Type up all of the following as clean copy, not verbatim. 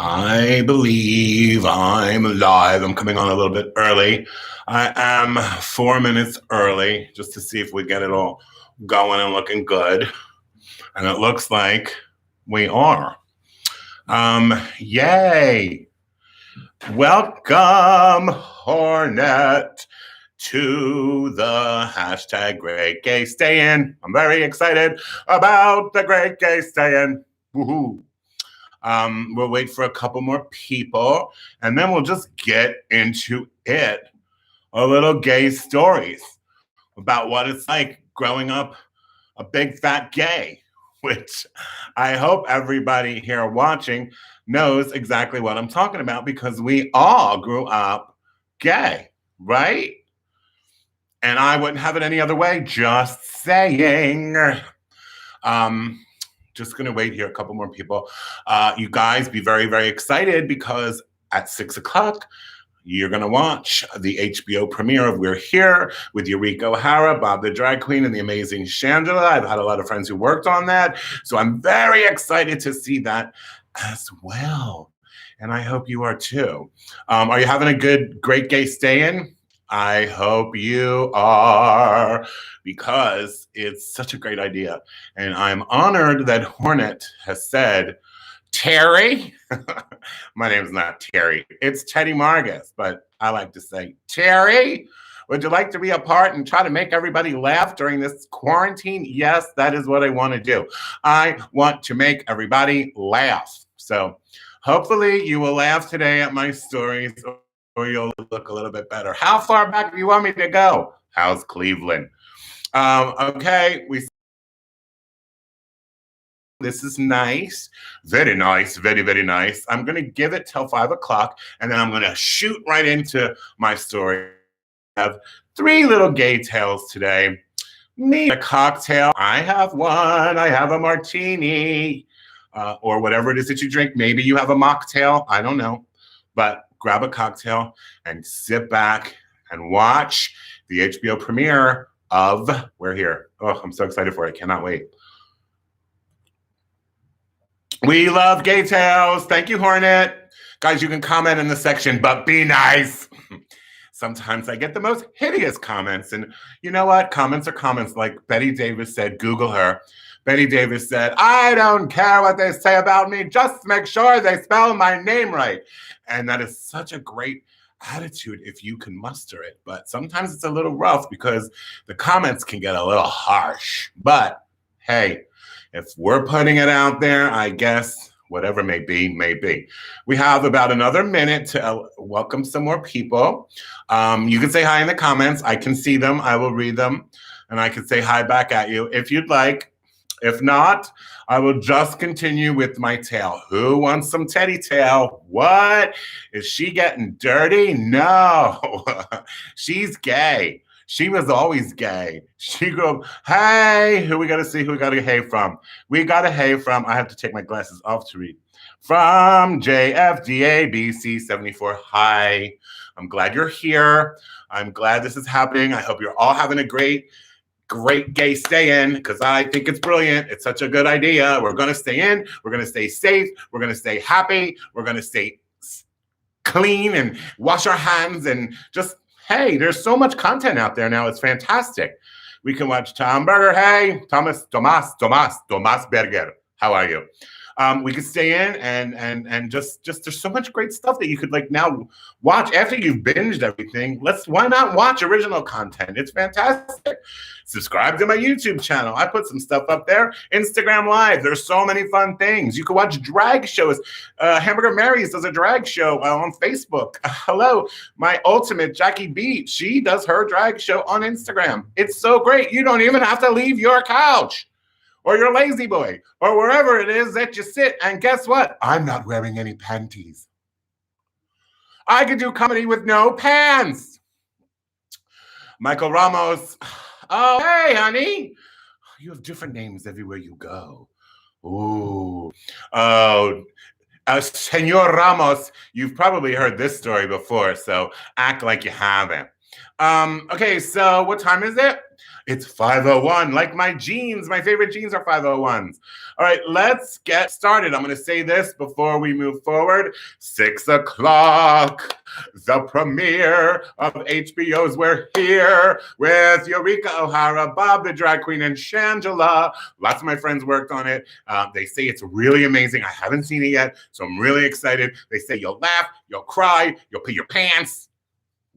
I believe I'm live. I'm coming on a little bit early. I am 4 minutes early just to see if we get it all going and looking good. And it looks like we are. Yay. Welcome, Hornet, to the hashtag Great Gay Stay-In. I'm very excited about the Great Gay Stay-In. Woohoo. We'll wait for a couple more people, and then we'll just get into it. A little gay stories about what it's like growing up a big fat gay, which I hope everybody here watching knows exactly what I'm talking about because we all grew up gay, right? And I wouldn't have it any other way, just saying. Just going to wait here, a couple more people. You guys be very, very excited because at 6 o'clock, you're going to watch the HBO premiere of We're Here with Eureka O'Hara, Bob the Drag Queen, and the amazing Shangela. I've had a lot of friends who worked on that, so I'm very excited to see that as well. And I hope you are too. Are you having a great gay stay-in? I hope you are, because it's such a great idea. And I'm honored that Hornet has said, Terry, my name's not Terry, it's Teddy Margas, but I like to say, Terry, would you like to be a part and try to make everybody laugh during this quarantine? Yes, that is what I want to do. I want to make everybody laugh. So hopefully you will laugh today at my stories, or you'll look a little bit better. How far back do you want me to go? How's Cleveland? Okay, this is nice. Very nice, very, very nice. I'm going to give it till 5 o'clock, and then I'm going to shoot right into my story. I have 3 little gay tales today. Me, a cocktail. I have one. I have a martini, or whatever it is that you drink. Maybe you have a mocktail. I don't know. But grab a cocktail and sit back and watch the HBO premiere of We're Here. Oh, I'm so excited for it. I cannot wait. We love gay tales. Thank you, Hornet. Guys, you can comment in the section, but be nice. Sometimes I get the most hideous comments. And you know what? Comments are comments. Like Betty Davis said, Google her. Betty Davis said, I don't care what they say about me. Just make sure they spell my name right. And that is such a great attitude if you can muster it. But sometimes it's a little rough because the comments can get a little harsh. But hey, if we're putting it out there, I guess whatever may be, may be. We have about another minute to welcome some more people. You can say hi in the comments. I can see them. I will read them. And I can say hi back at you if you'd like. If not, I will just continue with my tale. Who wants some teddy tail? What? Is she getting dirty? No. She's gay. She was always gay. She grew up, hey, who we got to see? Who we got to hey from? We got to hey from, I have to take my glasses off to read. From JFDABC74. Hi. I'm glad you're here. I'm glad this is happening. I hope you're all having a great gay stay-in, because I think it's brilliant. It's such a good idea. We're going to stay in. We're going to stay safe. We're going to stay happy. We're going to stay clean and wash our hands and just, hey, there's so much content out there now. It's fantastic. We can watch Tom Berger. Hey, Tomas Berger. How are you? We could stay in and just there's so much great stuff that you could like now watch after you've binged everything. Why not watch original content? It's fantastic. Subscribe to my YouTube channel. I put some stuff up there. Instagram Live. There's so many fun things. You can watch drag shows. Hamburger Mary's does a drag show on Facebook. Hello, my ultimate Jackie B. She does her drag show on Instagram. It's so great. You don't even have to leave your couch or your lazy boy or wherever it is that you sit. And guess what? I'm not wearing any panties. I could do comedy with no pants. Michael Ramos. Oh, hey, honey. You have different names everywhere you go. Ooh. Oh, Senor Ramos, you've probably heard this story before, so act like you haven't. Okay, so what time is it? It's 501, like my jeans. My favorite jeans are 501s. All right, let's get started. I'm going to say this before we move forward. 6 o'clock, the premiere of HBO's We're Here with Eureka O'Hara, Bob the Drag Queen, and Shangela. Lots of my friends worked on it. They say it's really amazing. I haven't seen it yet, so I'm really excited. They say you'll laugh, you'll cry, you'll pee your pants.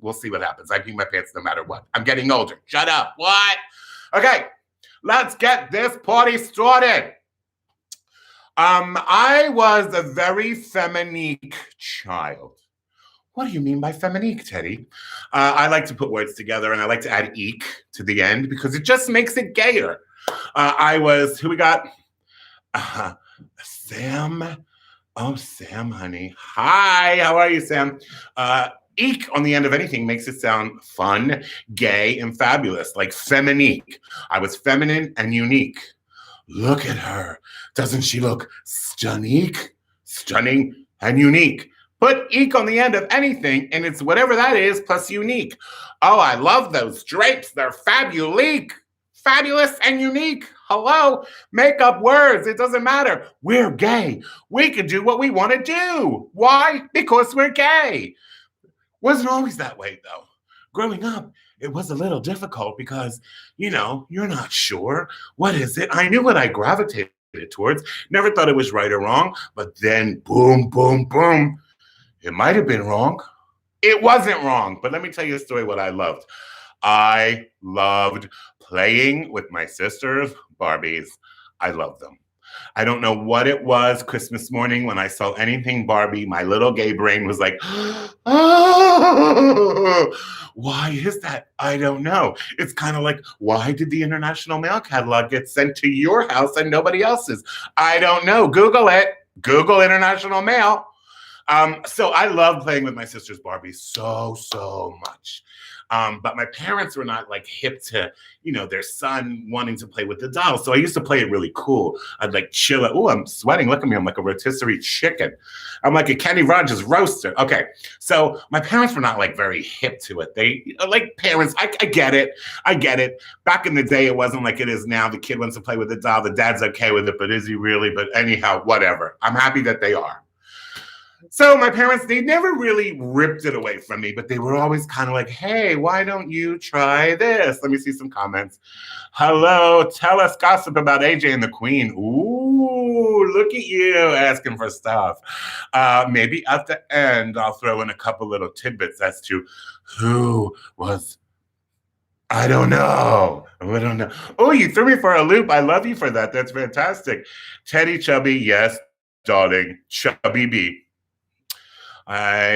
We'll see what happens. I pee my pants no matter what. I'm getting older. Shut up. What? Okay, let's get this party started. I was a very feminique child. What do you mean by feminique, Teddy? I like to put words together, and I like to add eek to the end because it just makes it gayer. Who we got? Sam. Oh, Sam, honey. Hi, how are you, Sam? Eek on the end of anything makes it sound fun, gay, and fabulous, like feminique. I was feminine and unique. Look at her. Doesn't she look stunning and unique? Put eek on the end of anything, and it's whatever that is plus unique. Oh, I love those drapes. They're fabulous and unique. Hello, make up words. It doesn't matter. We're gay. We can do what we want to do. Why? Because we're gay. Wasn't always that way, though. Growing up, it was a little difficult because, you're not sure. What is it? I knew what I gravitated towards. Never thought it was right or wrong. But then, boom, boom, boom. It might have been wrong. It wasn't wrong. But let me tell you a story what I loved. I loved playing with my sisters' Barbies. I loved them. I don't know what it was Christmas morning when I saw anything Barbie. My little gay brain was like, oh, why is that? I don't know. It's kind of like, why did the International Mail Catalog get sent to your house and nobody else's? I don't know. Google it. Google International Mail. So I loved playing with my sister's Barbie so much. But my parents were not like hip to, their son wanting to play with the doll. So I used to play it really cool. I'd like chill it. Oh, I'm sweating. Look at me. I'm like a rotisserie chicken. I'm like a Kenny Rogers roaster. Okay. So my parents were not like very hip to it. They like parents. I get it. I get it. Back in the day, it wasn't like it is now. The kid wants to play with the doll. The dad's okay with it, but is he really? But anyhow, whatever. I'm happy that they are. So my parents, they never really ripped it away from me, but they were always kind of like, hey, why don't you try this? Let me see some comments. Hello, tell us gossip about AJ and the Queen. Ooh, look at you asking for stuff. Maybe at the end, I'll throw in a couple little tidbits as to who was, I don't know. Oh, you threw me for a loop. I love you for that. That's fantastic. Teddy Chubby, yes, darling. Chubby B. I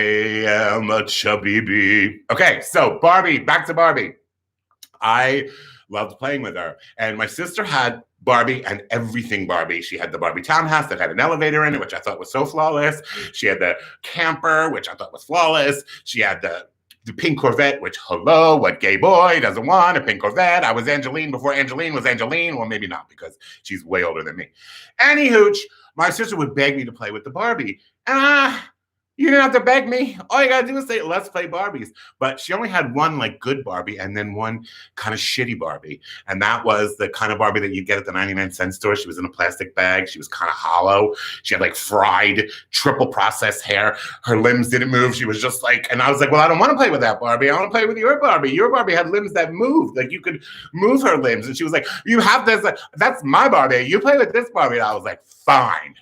am a chubby bee. Okay, so Barbie, back to Barbie. I loved playing with her. And my sister had Barbie and everything Barbie. She had the Barbie townhouse that had an elevator in it, which I thought was so flawless. She had the camper, which I thought was flawless. She had the pink Corvette, which, hello, what gay boy doesn't want a pink Corvette? I was Angeline before Angeline was Angeline. Well, maybe not because she's way older than me. Anywho, my sister would beg me to play with the Barbie. And you didn't have to beg me. All you gotta do is say, let's play Barbies. But she only had one like good Barbie and then one kind of shitty Barbie. And that was the kind of Barbie that you get at the 99-cent store. She was in a plastic bag. She was kind of hollow. She had like fried, triple processed hair. Her limbs didn't move. She was just like, and I was like, well, I don't want to play with that Barbie. I want to play with your Barbie. Your Barbie had limbs that moved. Like you could move her limbs. And she was like, you have this, that's my Barbie. You play with this Barbie. And I was like, fine.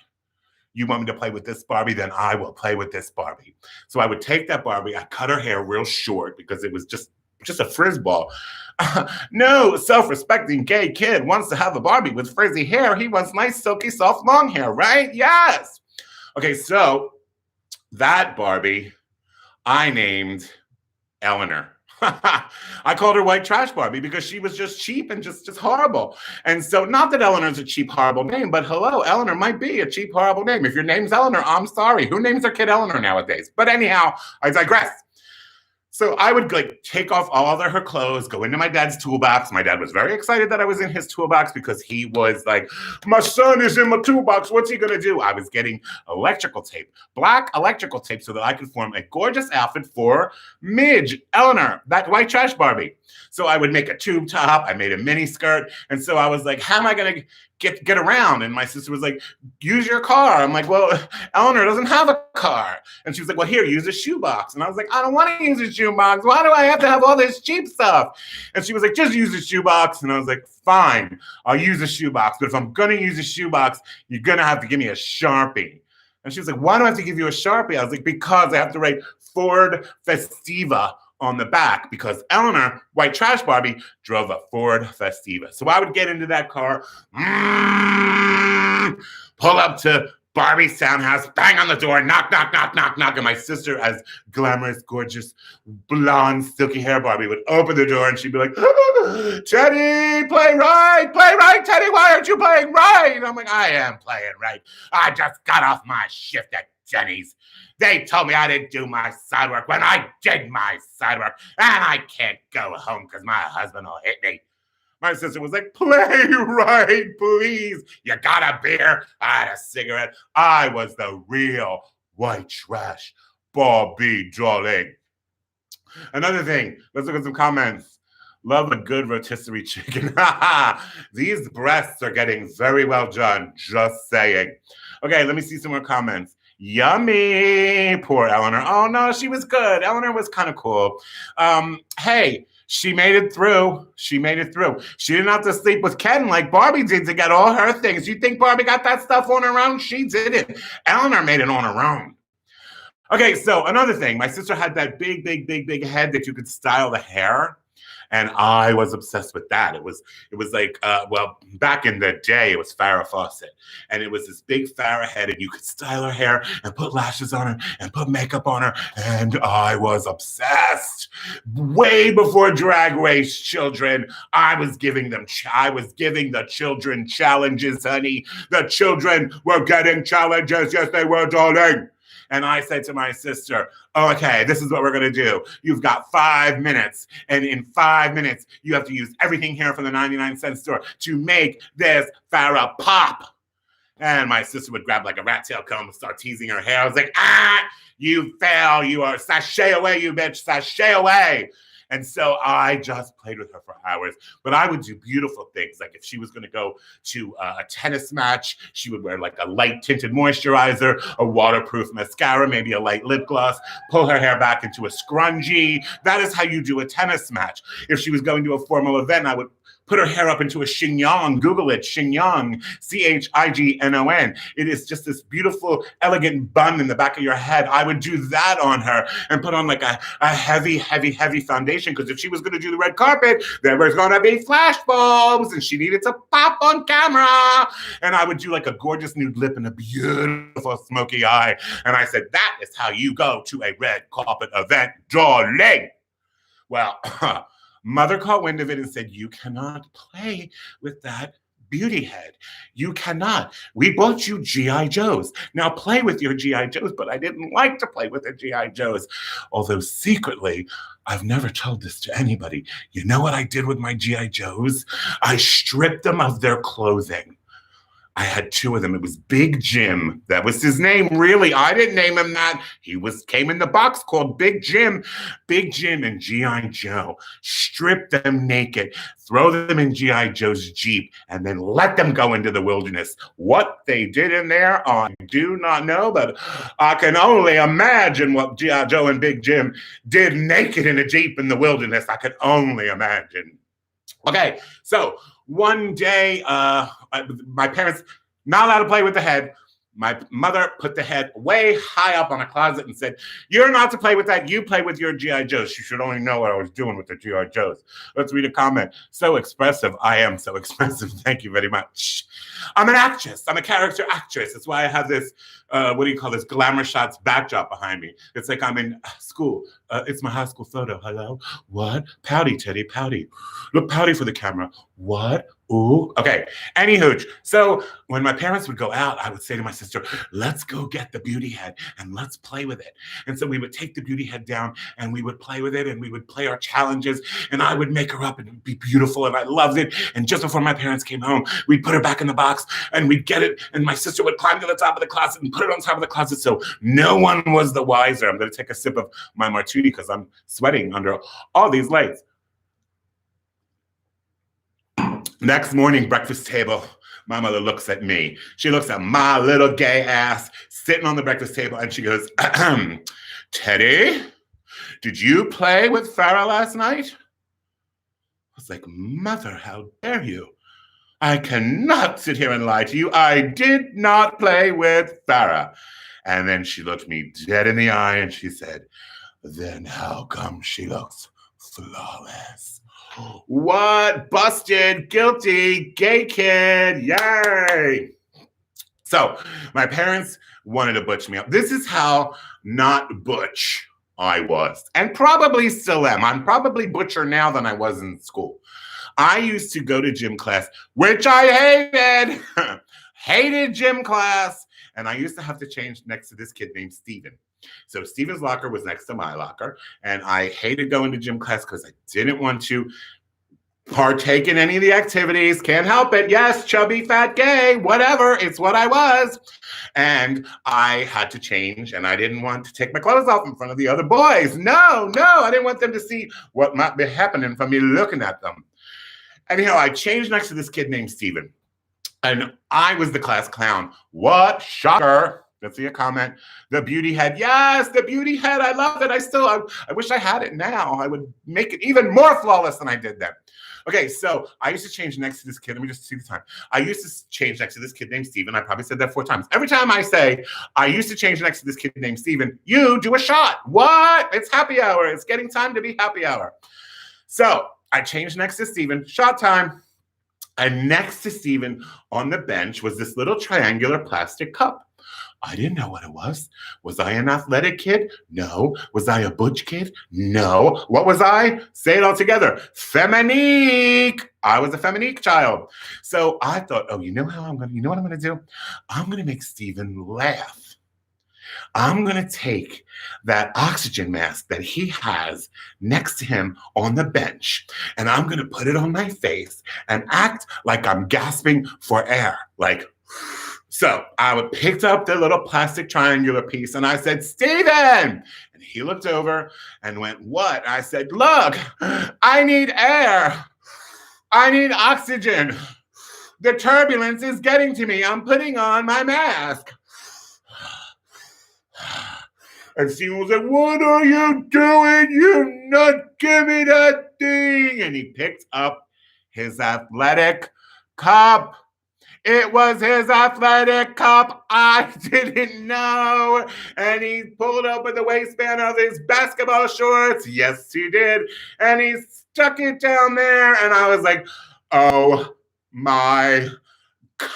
You want me to play with this Barbie? Then I will play with this Barbie. So I would take that Barbie. I cut her hair real short because it was just a frizz ball. No self-respecting gay kid wants to have a Barbie with frizzy hair. He wants nice, silky, soft, long hair, right? Yes. Okay, so that Barbie I named Eleanor. I called her white trash Barbie because she was just cheap and just horrible. And so not that Eleanor's a cheap, horrible name, but hello, Eleanor might be a cheap, horrible name. If your name's Eleanor, I'm sorry. Who names their kid Eleanor nowadays? But anyhow, I digress. So I would like take off all of her clothes, go into my dad's toolbox. My dad was very excited that I was in his toolbox because he was like, my son is in my toolbox. What's he gonna do? I was getting electrical tape, black electrical tape, so that I could form a gorgeous outfit for Midge, Eleanor, that white trash Barbie. So I would make a tube top. I made a mini skirt. And so I was like, how am I gonna get around? And my sister was like, use your car. I'm like, well, Eleanor doesn't have a car. And she was like, well, here, use a shoebox. And I was like, I don't want to use a shoebox. Why do I have to have all this cheap stuff? And she was like, just use a shoebox. And I was like, fine, I'll use a shoebox. But if I'm going to use a shoebox, you're going to have to give me a Sharpie. And she was like, why do I have to give you a Sharpie? I was like, because I have to write Ford Festiva on the back, because Eleanor, white trash Barbie, drove a Ford Festiva. So I would get into that car, pull up to Barbie's townhouse, bang on the door, knock, knock, knock, knock, knock. And my sister, as glamorous, gorgeous, blonde, silky hair Barbie, would open the door and she'd be like, Teddy, play right, Teddy, why aren't you playing right? And I'm like, I am playing right. I just got off my shift at Jenny's. They told me I didn't do my side work when I did my side work, and I can't go home because my husband will hit me. My sister was like, play right, please. You got a beer? I had a cigarette. I was the real white trash Barbie, darling. Another thing, let's look at some comments. Love a good rotisserie chicken. These breasts are getting very well done, just saying. Okay, let me see some more comments. Yummy. Poor Eleanor. Oh, no, she was good. Eleanor was kind of cool. Hey, she made it through. She didn't have to sleep with Ken like Barbie did to get all her things. You think Barbie got that stuff on her own? She didn't. Eleanor made it on her own. Okay, so another thing. My sister had that big head that you could style the hair. And I was obsessed with that. It was like, well, back in the day, it was Farrah Fawcett. And it was this big Farrah head, and you could style her hair and put lashes on her and put makeup on her. And I was obsessed. Way before Drag Race children, I was giving the children challenges, honey. The children were getting challenges. Yes, they were, darling. And I said to my sister, okay, this is what we're going to do. You've got 5 minutes. And in 5 minutes, you have to use everything here from the 99-cent store to make this Farrah pop. And my sister would grab like a rat tail comb and start teasing her hair. I was like, you fail. You are sashay away, you bitch, sashay away. And so I just played with her for hours. But I would do beautiful things. Like if she was going to go to a tennis match, she would wear like a light tinted moisturizer, a waterproof mascara, maybe a light lip gloss, pull her hair back into a scrunchie. That is how you do a tennis match. If she was going to a formal event, I would put her hair up into a chignon. Google it, chignon, Chignon. It is just this beautiful, elegant bun in the back of your head. I would do that on her and put on like a heavy foundation, because if she was going to do the red carpet, there was going to be flash bulbs and she needed to pop on camera. And I would do like a gorgeous nude lip and a beautiful smoky eye. And I said, that is how you go to a red carpet event, darling. Well, Mother caught wind of it and said, you cannot play with that beauty head. You cannot. We bought you G.I. Joes. Now play with your G.I. Joes. But I didn't like to play with the G.I. Joes. Although secretly, I've never told this to anybody. You know what I did with my G.I. Joes? I stripped them of their clothing. I had 2 of them. It was Big Jim. That was his name, really. I didn't name him that. He came in the box called Big Jim. Big Jim and G.I. Joe. Strip them naked, throw them in G.I. Joe's Jeep, and then let them go into the wilderness. What they did in there, I do not know, but I can only imagine what G.I. Joe and Big Jim did naked in a Jeep in the wilderness. I could only imagine. Okay, so one day, my parents, not allowed to play with the head. My mother put the head way high up on a closet and said, you're not to play with that. You play with your G.I. Joes. You should only know what I was doing with the G.I. Joes. Let's read a comment. So expressive. I am so expressive. Thank you very much. I'm an actress. I'm a character actress. That's why I have this, glamour shots backdrop behind me. It's like I'm in school It's my high school photo. Hello? What? Pouty, Teddy, pouty. Look pouty for the camera. What? Ooh. Okay. Anywho, so when my parents would go out, I would say to my sister, let's go get the beauty head and let's play with it. And so we would take the beauty head down and we would play with it and we would play our challenges and I would make her up and it would be beautiful and I loved it. And just before my parents came home, we'd put her back in the box and we'd get it and my sister would climb to the top of the closet and put it on top of the closet so no one was the wiser. I'm going to take a sip of my martini because I'm sweating under all these lights. Next morning, breakfast table, my mother looks at me. She looks at my little gay ass sitting on the breakfast table and she goes, Teddy, did you play with Farrah last night? I was like, Mother, how dare you? I cannot sit here and lie to you. I did not play with Farrah. And then she looked me dead in the eye and she said, then how come she looks flawless? What? Busted, guilty, gay kid, yay! So my parents wanted to butch me up. This is how not butch I was, and probably still am. I'm probably butcher now than I was in school. I used to go to gym class, which I hated, hated gym class, and I used to have to change next to this kid named Steven. So Steven's locker was next to my locker, and I hated going to gym class because I didn't want to partake in any of the activities. Can't help it. Yes, chubby, fat, gay, whatever. It's what I was. And I had to change, and I didn't want to take my clothes off in front of the other boys. No, I didn't want them to see what might be happening from me looking at them. Anyhow, I changed next to this kid named Steven, and I was the class clown. What? Shocker. Let's see a comment. The beauty head. Yes, the beauty head. I love it. I wish I had it now. I would make it even more flawless than I did then. Okay, so I used to change next to this kid. Let me just see the time. I used to change next to this kid named Steven. I probably said that 4 times. Every time I say, I used to change next to this kid named Steven, you do a shot. What? It's happy hour. It's getting time to be happy hour. So I changed next to Steven. Shot time. And next to Steven on the bench was this little triangular plastic cup. I didn't know what it was. Was I an athletic kid? No. Was I a butch kid? No. What was I? Say it all together. Feminique. I was a feminique child. So I thought, you know what I'm going to do? I'm going to make Steven laugh. I'm going to take that oxygen mask that he has next to him on the bench, and I'm going to put it on my face and act like I'm gasping for air. So I picked up the little plastic triangular piece and I said, Steven! And he looked over and went, what? I said, look, I need air. I need oxygen. The turbulence is getting to me. I'm putting on my mask. And Steven was like, what are you doing? You nut, give me that thing. And he picked up his athletic cup. It was his athletic cup. I didn't know. And he pulled open the waistband of his basketball shorts. Yes, he did. And he stuck it down there. And I was like, oh my God.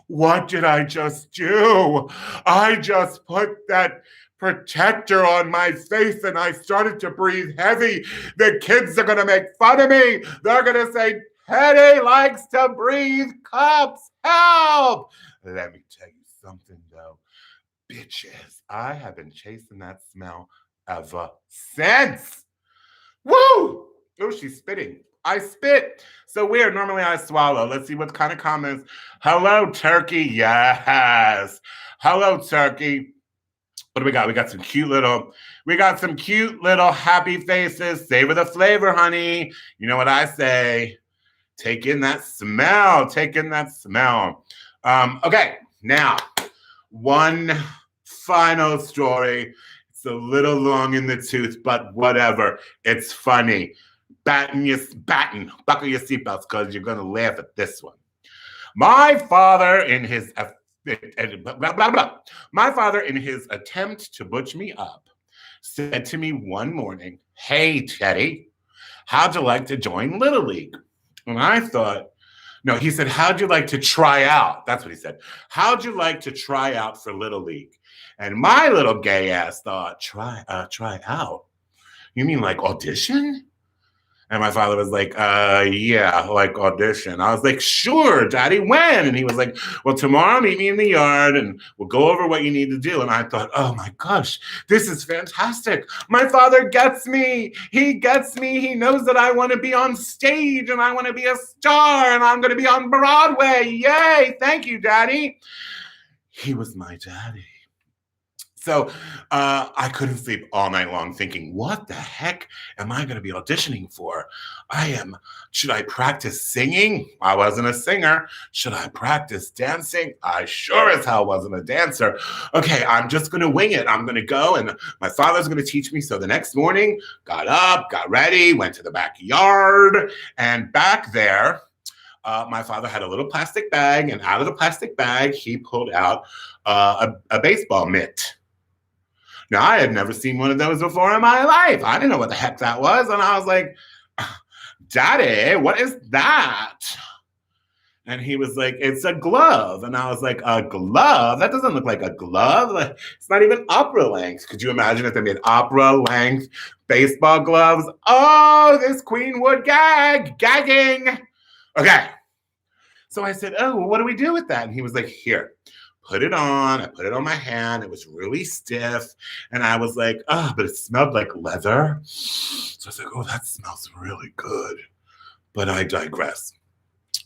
What did I just do? I just put that protector on my face and I started to breathe heavy. The kids are going to make fun of me. They're going to say, Teddy likes to breathe cups. Help! Let me tell you something, though. Bitches, I have been chasing that smell ever since. Woo! Oh, she's spitting. I spit. So weird. Normally I swallow. Let's see what kind of comments. Hello, Turkey. Yes. Hello, Turkey. What do we got? We got some cute little happy faces. Savor the flavor, honey. You know what I say? Take in that smell. Take in that smell. Okay, now, one final story. It's a little long in the tooth, but whatever. It's funny. Buckle your seatbelts because you're going to laugh at this one. My father, in his attempt to butch me up, said to me one morning, hey, Teddy, how'd you like to join Little League? And I thought, No, he said, how'd you like to try out? That's what he said. How'd you like to try out for Little League? And my little gay ass thought, try out? You mean like audition? And my father was like, yeah, like audition. I was like, sure, Daddy, when? And he was like, well, tomorrow meet me in the yard and we'll go over what you need to do. And I thought, oh my gosh, this is fantastic. My father gets me. He gets me. He knows that I want to be on stage and I want to be a star and I'm going to be on Broadway. Yay. Thank you, Daddy. He was my daddy. So I couldn't sleep all night long thinking, what the heck am I going to be auditioning for? Should I practice singing? I wasn't a singer. Should I practice dancing? I sure as hell wasn't a dancer. Okay, I'm just going to wing it. I'm going to go and my father's going to teach me. So the next morning, got up, got ready, went to the backyard, and back there, my father had a little plastic bag, and out of the plastic bag, he pulled out a baseball mitt. Now, I had never seen one of those before in my life. I didn't know what the heck that was. And I was like, Daddy, what is that? And he was like, it's a glove. And I was like, a glove? That doesn't look like a glove. Like, it's not even opera length. Could you imagine if they made opera length baseball gloves? Oh, this queen would gagging. Okay. So I said, oh, well, what do we do with that? And he was like, here. Put it on. I put it on my hand. It was really stiff. And I was like, oh, but it smelled like leather. So I was like, oh, that smells really good. But I digress.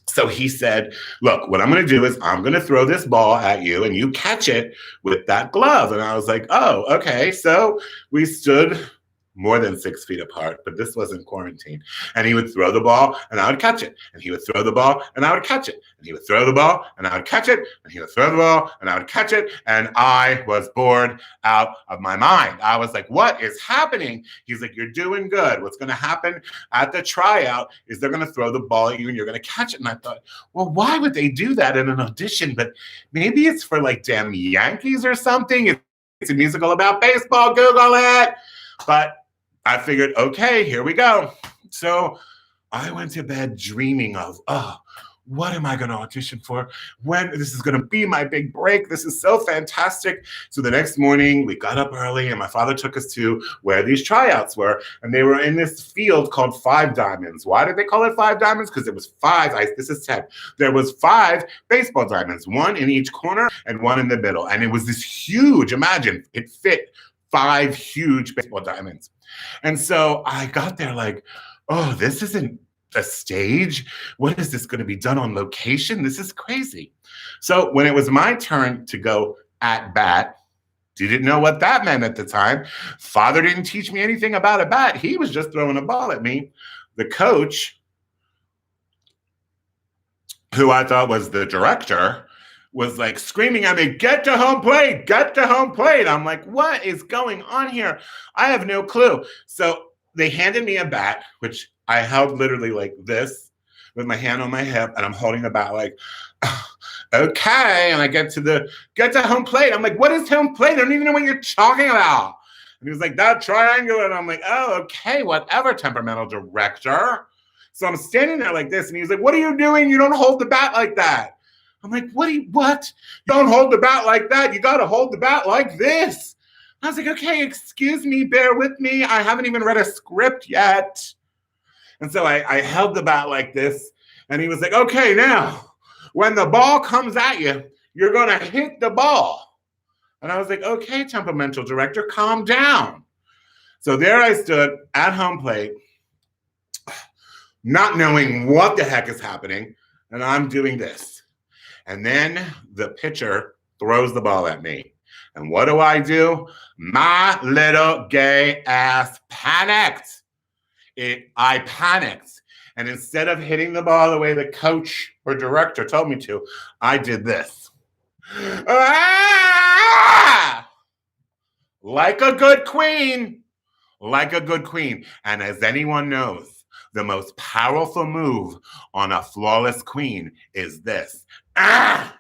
So he said, look, what I'm going to do is I'm going to throw this ball at you and you catch it with that glove. And I was like, oh, okay. So we stood more than 6 feet apart, but this wasn't quarantine. And he would throw the ball and I would catch it. And he would throw the ball and I would catch it. And he would throw the ball and I would catch it. And he would throw the ball and I would catch it. And I was bored out of my mind. I was like, what is happening? He's like, you're doing good. What's going to happen at the tryout is they're going to throw the ball at you and you're going to catch it. And I thought, well, why would they do that in an audition? But maybe it's for like damn Yankees or something. It's a musical about baseball. Google it. But I figured, okay, here we go. So I went to bed dreaming of, oh, what am I going to audition for? When this is going to be my big break. This is so fantastic. So the next morning we got up early and my father took us to where these tryouts were. And they were in this field called 5 Diamonds. Why did they call it 5 Diamonds? Because it was 5. This is 10. There was 5 baseball diamonds, 1 in each corner and 1 in the middle. And it was this huge, imagine, it fit 5 huge baseball diamonds. And so I got there like, oh, this isn't a stage. What is this going to be done on location? This is crazy. So when it was my turn to go at bat, didn't know what that meant at the time. Father didn't teach me anything about a bat. He was just throwing a ball at me. The coach, who I thought was the director, was like screaming at me, get to home plate, get to home plate. I'm like, what is going on here? I have no clue. So they handed me a bat, which I held literally like this with my hand on my hip, and I'm holding the bat like, okay. And I get to home plate. I'm like, what is home plate? I don't even know what you're talking about. And he was like, that triangular. And I'm like, oh, okay, whatever, temperamental director. So I'm standing there like this, and he was like, what are you doing? You don't hold the bat like that. I'm like, what? You don't hold the bat like that. You got to hold the bat like this. I was like, okay, excuse me, bear with me. I haven't even read a script yet. And so I held the bat like this. And he was like, okay, now, when the ball comes at you, you're going to hit the ball. And I was like, okay, temperamental director, calm down. So there I stood at home plate, not knowing what the heck is happening. And I'm doing this. And then the pitcher throws the ball at me. And what do? My little gay ass panicked. I panicked. And instead of hitting the ball the way the coach or director told me to, I did this. Ah! Like a good queen. Like a good queen. And as anyone knows, the most powerful move on a flawless queen is this. Ah,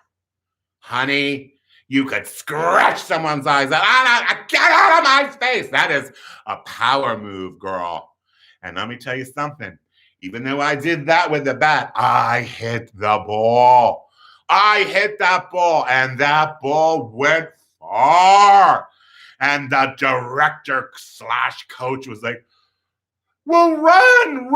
honey, you could scratch someone's eyes out. Get out of my face. That is a power move, girl. And let me tell you something. Even though I did that with the bat, I hit the ball. I hit that ball, and that ball went far. And the director / coach was like, well, run.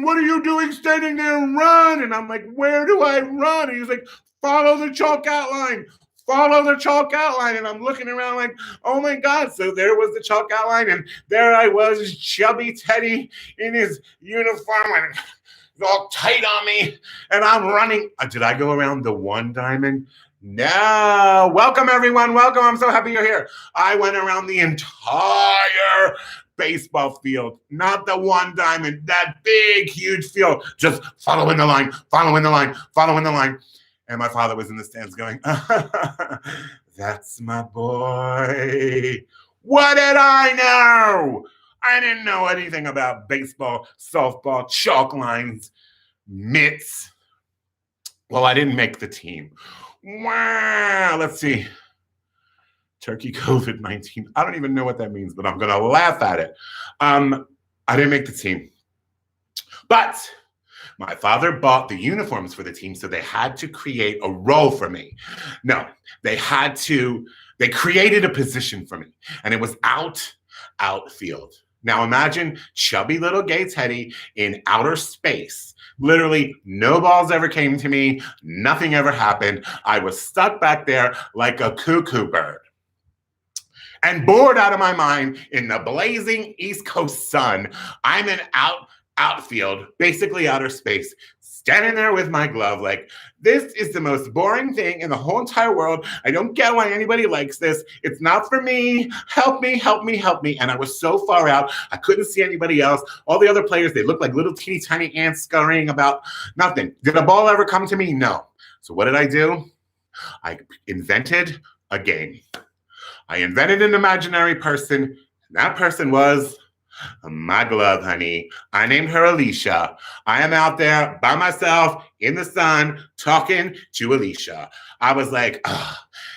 What are you doing standing there? Run. And I'm like, where do I run? And he's like, follow the chalk outline. Follow the chalk outline. And I'm looking around like, oh my God. So there was the chalk outline. And there I was, chubby Teddy in his uniform. And it's all tight on me. And I'm running. Did I go around the one diamond? No. Welcome, everyone. Welcome. I'm so happy you're here. I went around the entire baseball field, not the one diamond, that big, huge field, just following the line. And my father was in the stands going, that's my boy. What did I know? I didn't know anything about baseball, softball, chalk lines, mitts. Well, I didn't make the team. Wow, let's see. Turkey COVID-19. I don't even know what that means, but I'm going to laugh at it. I didn't make the team. But my father bought the uniforms for the team, so they had to create a role for me. No, they created a position for me, and it was outfield. Now imagine chubby little gay Teddy in outer space. Literally, no balls ever came to me. Nothing ever happened. I was stuck back there like a cuckoo bird. And bored out of my mind in the blazing East Coast sun, I'm in outfield, basically outer space, standing there with my glove like, this is the most boring thing in the whole entire world. I don't get why anybody likes this. It's not for me. Help me. And I was so far out, I couldn't see anybody else. All the other players, they looked like little teeny tiny ants scurrying about. Nothing. Did a ball ever come to me? No. So what did I do? I invented a game. I invented an imaginary person, and that person was my glove, honey. I named her Alicia. I am out there by myself in the sun talking to Alicia. I was like,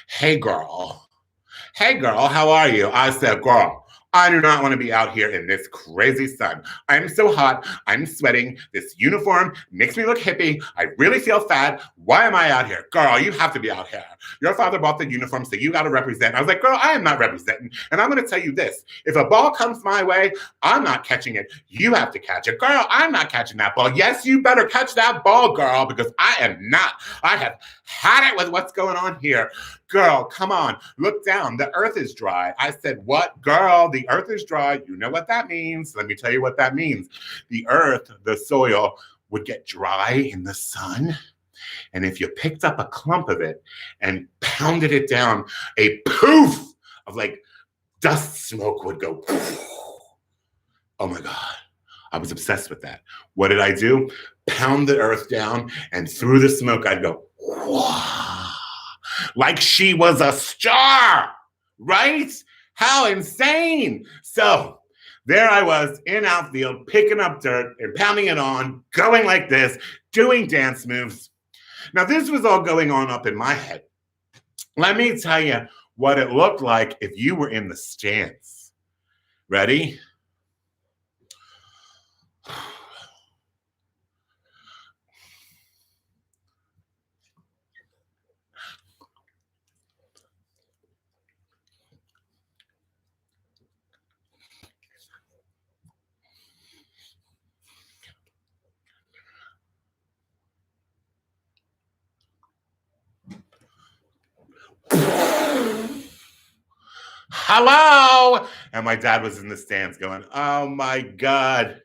hey, girl, how are you? I said, girl, I do not want to be out here in this crazy sun. I'm so hot. I'm sweating. This uniform makes me look hippie. I really feel fat. Why am I out here? Girl, you have to be out here. Your father bought the uniform, so you got to represent. I was like, girl, I am not representing. And I'm going to tell you this. If a ball comes my way, I'm not catching it. You have to catch it. Girl, I'm not catching that ball. Yes, you better catch that ball, girl, because I am not. I have had it with what's going on here. Girl, come on, look down. The earth is dry. I said, what? Girl, the earth is dry. You know what that means. Let me tell you what that means. The earth, the soil, would get dry in the sun. And if you picked up a clump of it and pounded it down, a poof of like dust smoke would go. Oh my God. I was obsessed with that. What did I do? Pound the earth down, and through the smoke, I'd go, wow. Like she was a star, right? How insane. So there I was in outfield, picking up dirt and pounding it on, going like this, doing dance moves. Now, this was all going on up in my head. Let me tell you what it looked like if you were in the stands. Ready? Hello. And my dad was in the stands going, oh my God,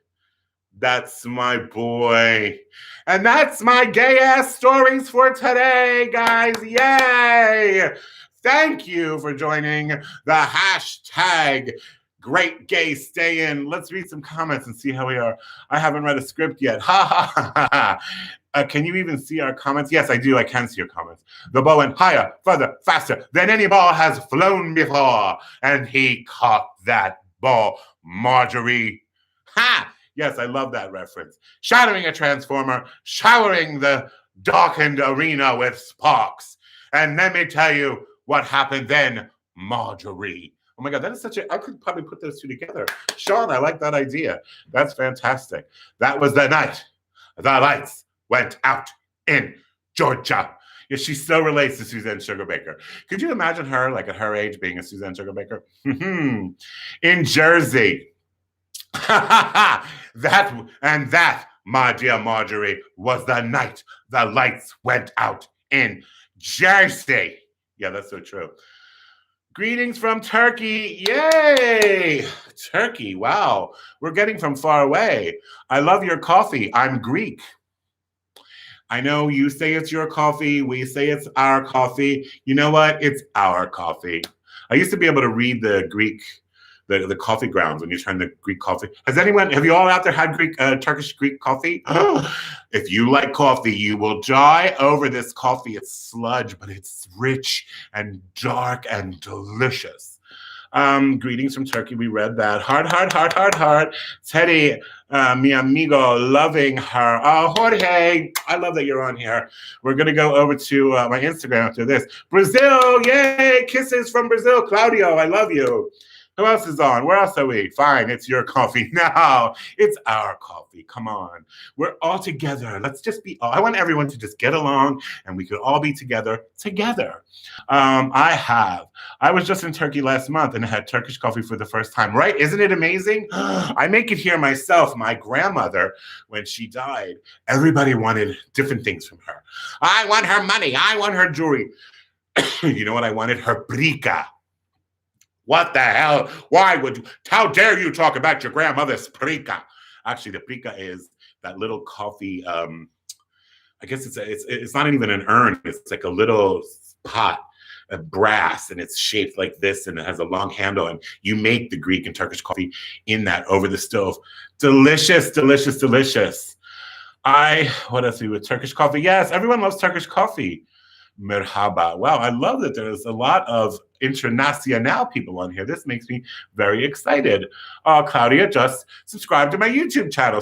that's my boy. And that's my gay ass stories for today, guys. Yay. Thank you for joining the hashtag Great Gay Stay In. Let's read some comments and see how we are. I haven't read a script yet. Ha ha ha ha. Can you even see our comments? Yes, I do. I can see your comments. The ball went higher, further, faster than any ball has flown before. And he caught that ball, Marjorie. Ha! Yes, I love that reference. Shattering a transformer, showering the darkened arena with sparks. And let me tell you what happened then, Marjorie. Oh my God, that is I could probably put those two together. Sean, I like that idea. That's fantastic. That was the night the lights went out in Georgia. Yeah, she still relates to Suzanne Sugarbaker. Could you imagine her, like at her age, being a Suzanne Sugarbaker? In Jersey. that, my dear Marjorie, was the night the lights went out in Jersey. Yeah, that's so true. Greetings from Turkey. Yay! Turkey. Wow. We're getting from far away. I love your coffee. I'm Greek. I know you say it's your coffee. We say it's our coffee. You know what? It's our coffee. I used to be able to read the Greek, the coffee grounds when you turn the Greek coffee. Have you all out there had Turkish Greek coffee? If you like coffee, you will die over this coffee. It's sludge, but it's rich and dark and delicious. Greetings from Turkey. We read that. Heart. Teddy, mi amigo, loving her. Oh, Jorge, I love that you're on here. We're going to go over to my Instagram after this. Brazil, yay, kisses from Brazil. Claudio, I love you. Who else is on? Where else are we? Fine, it's your coffee. No, it's our coffee. Come on. We're all together. Let's just be, I want everyone to just get along and we could all be together. I was just in Turkey last month and I had Turkish coffee for the first time, right? Isn't it amazing? I make it here myself. My grandmother, when she died, everybody wanted different things from her. I want her money. I want her jewelry. You know what I wanted? Her brica. What the hell? How dare you talk about your grandmother's prica? Actually, the prica is that little coffee, I guess it's not even an urn. It's like a little pot of brass and it's shaped like this and it has a long handle and you make the Greek and Turkish coffee in that over the stove. Delicious. What else do we with Turkish coffee? Yes, everyone loves Turkish coffee. Merhaba. Wow, I love that there's a lot of international people on here. This makes me very excited. Claudia, just subscribe to my YouTube channel.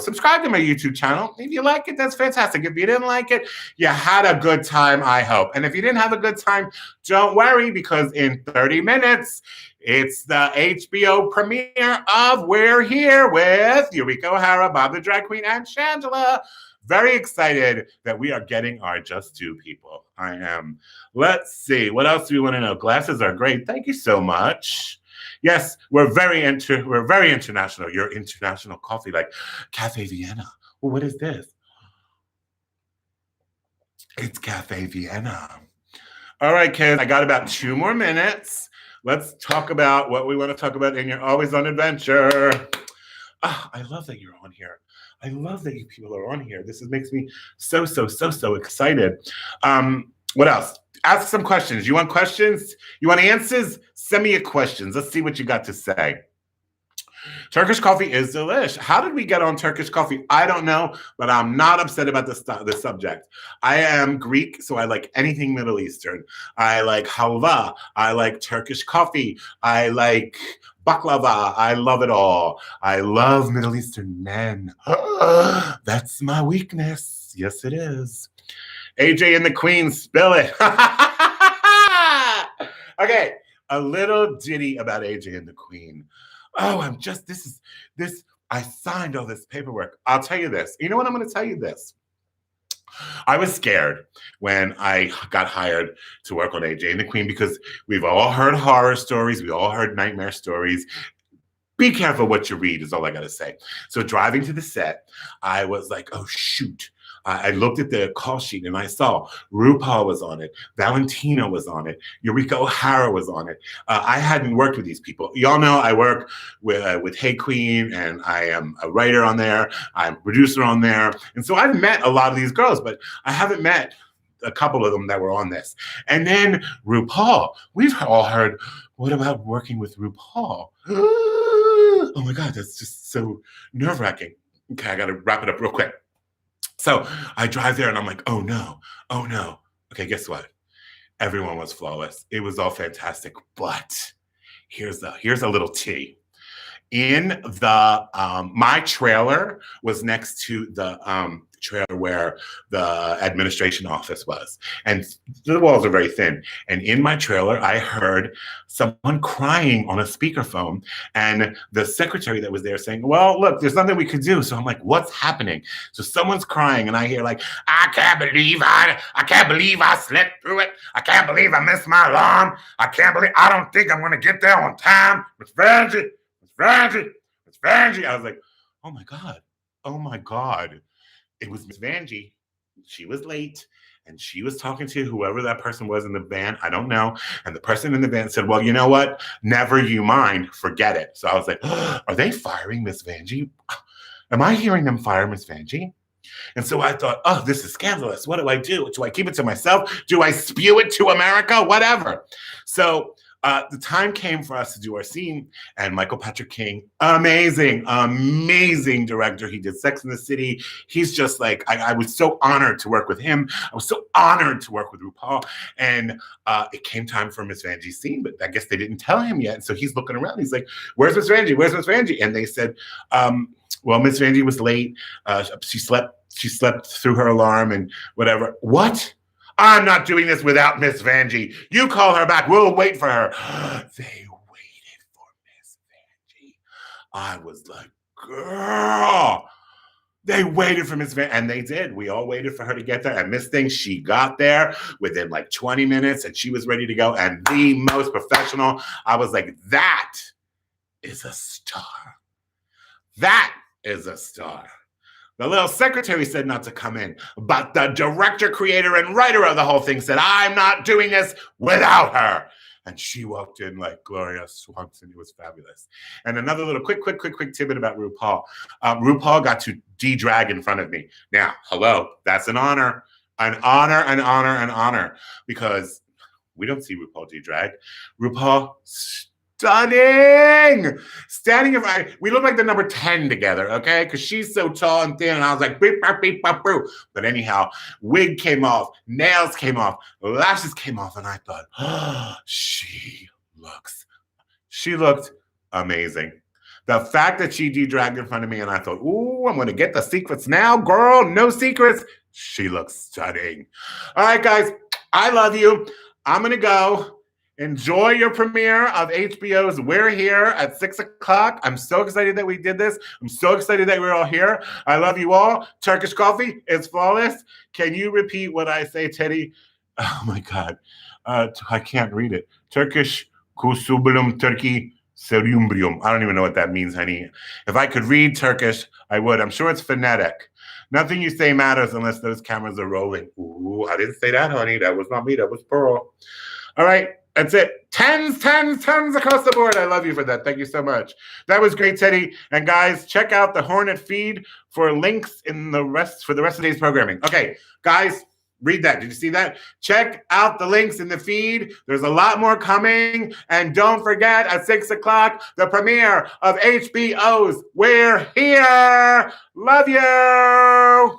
If you like it, that's fantastic. If you didn't like it, you had a good time, I hope. And if you didn't have a good time, don't worry, because in 30 minutes, it's the HBO premiere of We're Here with Eureka O'Hara, Bob the Drag Queen, and Shangela. Very excited that we are getting our Just Two people. I am. Let's see. What else do we want to know? Glasses are great. Thank you so much. Yes, we're very international. You're international coffee, like Cafe Vienna. Well, what is this? It's Cafe Vienna. All right, kids. I got about 2 more minutes. Let's talk about what we want to talk about in You're Always on Adventure. I love that you're on here. I love that you people are on here. This makes me so excited. What else? Ask some questions. You want questions? You want answers? Send me your questions. Let's see what you got to say. Turkish coffee is delish. How did we get on Turkish coffee? I don't know, but I'm not upset about the subject. I am Greek, so I like anything Middle Eastern. I like halva. I like Turkish coffee. I like baklava. I love it all. I love Middle Eastern men. That's my weakness. Yes, it is. AJ and the Queen, spill it. Okay, a little ditty about AJ and the Queen. Oh, I signed all this paperwork. I'll tell you this. You know what? I'm going to tell you this. I was scared when I got hired to work on AJ and the Queen because we've all heard horror stories. We all heard nightmare stories. Be careful what you read is all I got to say. So driving to the set, I was like, oh, shoot. I looked at the call sheet and I saw RuPaul was on it. Valentina was on it. Eureka O'Hara was on it. I hadn't worked with these people. Y'all know I work with Hey Queen and I am a writer on there. I'm a producer on there. And so I've met a lot of these girls, but I haven't met a couple of them that were on this. And then RuPaul. We've all heard, what about working with RuPaul? Oh my God, that's just so nerve-wracking. Okay, I got to wrap it up real quick. So I drive there and I'm like, oh no. Okay, guess what? Everyone was flawless. It was all fantastic. But here's a little tea. In the my trailer was next to the trailer where the administration office was. And the walls are very thin. And in my trailer, I heard someone crying on a speakerphone, and the secretary that was there saying, well, look, there's nothing we could do. So I'm like, what's happening? So someone's crying, and I hear like, I can't believe I slept through it. I can't believe I missed my alarm. I don't think I'm going to get there on time. Miss Vanjie. I was like, oh my God. It was Miss Vanjie. She was late, and she was talking to whoever that person was in the van. I don't know. And the person in the van said, well, you know what? Never you mind. Forget it. So I was like, are they firing Miss Vanjie? Am I hearing them fire Miss Vanjie? And so I thought, oh, this is scandalous. What do I do? Do I keep it to myself? Do I spew it to America? Whatever. So the time came for us to do our scene, and Michael Patrick King, amazing director. He did Sex and the City. He's just like, I was so honored to work with him. I was so honored to work with RuPaul. And it came time for Miss Vanjie's scene, but I guess they didn't tell him yet. And so he's looking around. He's like, where's Miss Vanjie? Where's Miss Vanjie? And they said, well, Miss Vanjie was late. She slept through her alarm and whatever. What? I'm not doing this without Miss Vanjie. You call her back. We'll wait for her. They waited for Miss Vanjie. I was like, girl. They waited for Miss Vanjie. And they did. We all waited for her to get there. And Miss Thing, she got there within like 20 minutes, and she was ready to go. And the most professional. I was like, that is a star. That is a star. The little secretary said not to come in, but the director, creator, and writer of the whole thing said, I'm not doing this without her. And she walked in like Gloria Swanson. It was fabulous. And another little quick tidbit about RuPaul. RuPaul got to de-drag in front of me. Now, hello, that's an honor. An honor. Because we don't see RuPaul de-drag. RuPaul stunning. Standing in front, we look like the number 10 together, okay? Because she's so tall and thin, and I was like, beep, beep, beep, beep, beep. But anyhow, wig came off, nails came off, lashes came off, and I thought, oh, she looked amazing. The fact that she de-dragged in front of me, and I thought, ooh, I'm going to get the secrets now, girl. No secrets. She looks stunning. All right, guys, I love you. I'm going to go. Enjoy your premiere of HBO's We're Here at 6 o'clock. I'm so excited that we did this. I'm so excited that we're all here. I love you all. Turkish Coffee is flawless. Can you repeat what I say, Teddy? Oh, my God. I can't read it. Turkish Kusubulum Turkey Seriumbrium. I don't even know what that means, honey. If I could read Turkish, I would. I'm sure it's phonetic. Nothing you say matters unless those cameras are rolling. Ooh, I didn't say that, honey. That was not me. That was Pearl. All right. That's it. Tens across the board. I love you for that. Thank you so much. That was great, Teddy. And guys, check out the Hornet feed for links in the rest of today's programming. Okay, guys, read that. Did you see that? Check out the links in the feed. There's a lot more coming. And don't forget, at 6 o'clock, the premiere of HBO's We're Here. Love you.